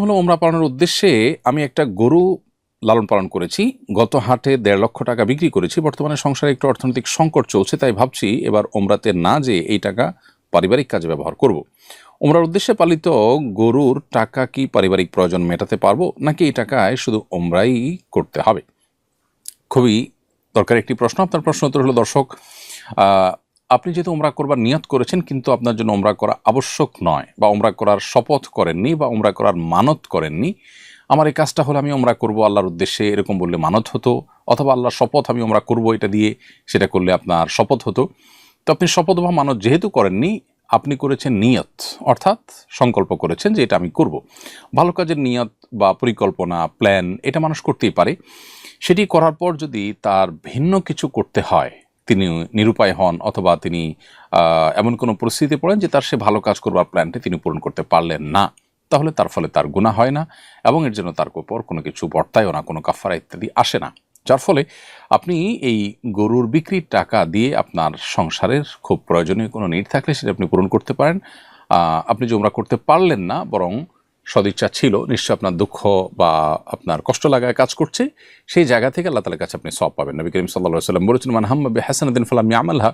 হলো ওমরা পালনের উদ্দেশ্যে আমি একটা গরু লালন পালন করেছি। গত হাটে ১.৫ লক্ষ টাকা বিক্রি করেছি। বর্তমানে সংসারে একটু অর্থনৈতিক সংকট চলছে, তাই ভাবছি এবার ওমরাতে না যেয়ে এই টাকা পারিবারিক কাজে ব্যবহার করব। ওমরার উদ্দেশ্যে পালিত গরুর টাকা কি পারিবারিক প্রয়োজন মেটাতে পারবো, নাকি এই টাকায় শুধু ওমরাই করতে হবে? খুবই দরকারি একটি প্রশ্ন। আপনার প্রশ্ন উত্তর হলো, দর্শক, আপনি যেহেতু ওমরা করবার নিয়ত করেছেন, কিন্তু আপনার জন্য ওমরা করা আবশ্যক নয়, বা ওমরা করার শপথ করেননি, বা ওমরা করার মানত করেননি। আমার এই কাজটা হলো আমি ওমরা করব আল্লাহর উদ্দেশ্যে, এরকম বললে মানত হতো, অথবা আল্লাহর শপথ আমি ওমরা করব এটা দিয়ে, সেটা করলে আপনার শপথ হতো। তো আপনি শপথ বা মানত যেহেতু করেননি, আপনি করেছেন নিয়ত, অর্থাৎ সংকল্প করেছেন যে এটা আমি করব। ভালো কাজের নিয়ত বা পরিকল্পনা, প্ল্যান, এটা মানুষ করতেই পারে। সেটি করার পর যদি তার ভিন্ন কিছু করতে হয়, তিনি নিরুপায় হন, অথবা তিনি এমন কোনো পরিস্থিতিতে পড়েন যে তার সে ভালো কাজ করবার প্ল্যানটি তিনি পূরণ করতে পারলেন না, তাহলে তার ফলে তার গুনাহ হয় না, এবং এর জন্য তার উপর কোনো কিছু বর্তায়ও না, কোনো কাফারা ইত্যাদি আসে না। যার ফলে আপনি এই গরুর বিক্রির টাকা দিয়ে আপনার সংসারের খুব প্রয়োজনীয় কোনো নিড থাকলে সেটা আপনি পূরণ করতে পারেন। আপনি যে ওমরা করতে পারলেন না, বরং সদিচ্ছা ছিল, নিশ্চয় আপনার দুঃখ বা আপনার কষ্ট লাগায় কাজ করছে, সেই জায়গা থেকে আল্লাহ তাআলার কাছে আপনি সওয়াব পাবেন। নবী করিম সাল্লাল্লাহু আলাইহি ওয়াসাল্লাম বলেছেন, মান হাম্মা বিহাসানাতিন ফালাম ইয়ামালহা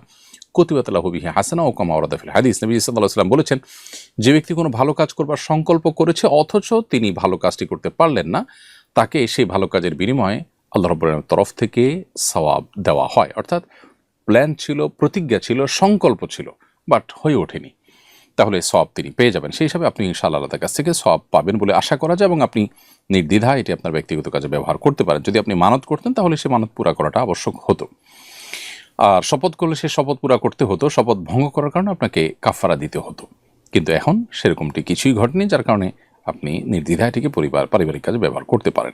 কুতিবাত লাহু বিহি হাসানা ও কামা ওয়ারাদা ফিল হাদিস। নবী সাল্লাল্লাহু আলাইহি ওয়াসাল্লাম বলেছেন, যে ব্যক্তি কোনো ভালো কাজ করবার সংকল্প করেছে অথচ তিনি ভালো কাজটি করতে পারলেন না, তাকে সেই ভালো কাজের বিনিময়ে আল্লাহ রাব্বুল আলামিনের তরফ থেকে সওয়াব দেওয়া হয়। অর্থাৎ প্ল্যান ছিল, প্রতিজ্ঞা ছিল, সংকল্প ছিল, বাট হয়ে ওঠেনি, তাহলে সওয়াব তিনি পেয়ে যাবেন। সেই হিসাবে আপনি ইনশাআল্লাহ আল্লাহর কাছ থেকে সওয়াব পাবেন বলে আশা করা যায়, এবং আপনি নির্দ্বিধায় এটি আপনার ব্যক্তিগত কাজে ব্যবহার করতে পারেন। যদি আপনি মানত করতেন, তাহলে সে মানত পুরা করাটা আবশ্যক হতো, আর শপথ করলে সে শপথ পুরা করতে হতো। শপথ ভঙ্গ করার কারণে আপনাকে কাফারা দিতে হতো, কিন্তু এখন সেরকমটি কিছুই ঘটেনি, যার কারণে আপনি নির্দ্বিধায় এটিকে পারিবারিক কাজে ব্যবহার করতে পারেন।